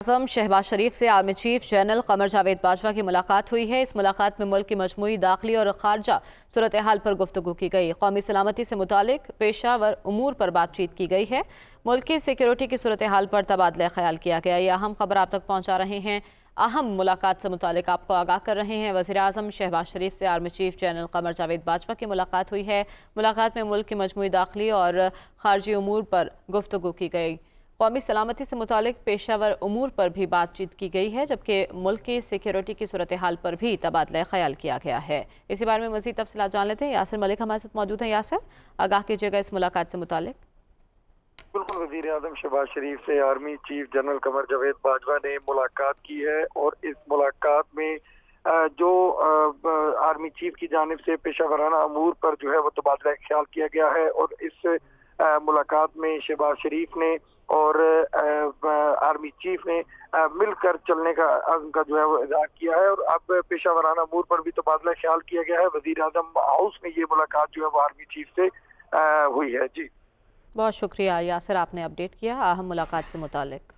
आज़म शहबाज शरीफ से army chief general Qamar Javed Bajwa की मुलाकात हुई है। इस मुलाकात में मुल्क की मजमूई दाखिली और खारजा सूरत हाल पर गुफ्तगू की गई। कौमी सलामती से मुतालिक पेशावर उमूर पर बातचीत की गई है। मुल्क की सिक्योरिटी की सूरत हाल पर तबादला ख्याल किया गया। ये अहम खबर आप तक पहुँचा रहे हैं। अहम मुलाकात से मुतालिक आपको आगाह कर रहे हैं। वज़ीर आज़म शहबाज शरीफ से army chief general Qamar Javed Bajwa की मुलाकात हुई है। मुलाकात में मुल्क की मजमूई दाखिली और खारजी उमूर पर गुफ्तगू की गई। कौमी सलामती से मुतालिक पेशावर उमूर पर भी बातचीत की गई है, जबकि मुल्क की सिक्योरिटी की सूरत हाल पर भी तबादला ख्याल किया गया है। इसी बारे में मज़ीद तफसीलात जान लेते हैं। यासिर मलिक हमारे साथ मौजूद हैं। यासिर, आगाह कीजिएगा इस मुलाकात से मुतालिक। बिल्कुल, वज़ीर आज़म शहबाज शरीफ से army chief general Qamar Javed Bajwa ने मुलाकात की है और इस मुलाकात में जो आर्मी चीफ की जानिब से पेशावराना अमूर पर जो है वो तबादला ख्याल किया गया है और इस मुलाकात में शहबाज शरीफ ने और आर्मी चीफ ने मिलकर चलने का अज़्म का जो है वो इज़हार किया है और अब पेशावराना अमूर पर भी तबादला ख्याल किया गया है। वज़ीर आज़म हाउस में ये मुलाकात जो है वो आर्मी चीफ से हुई है। जी, बहुत शुक्रिया यासिर, आपने अपडेट किया अहम मुलाकात से मुतालिक।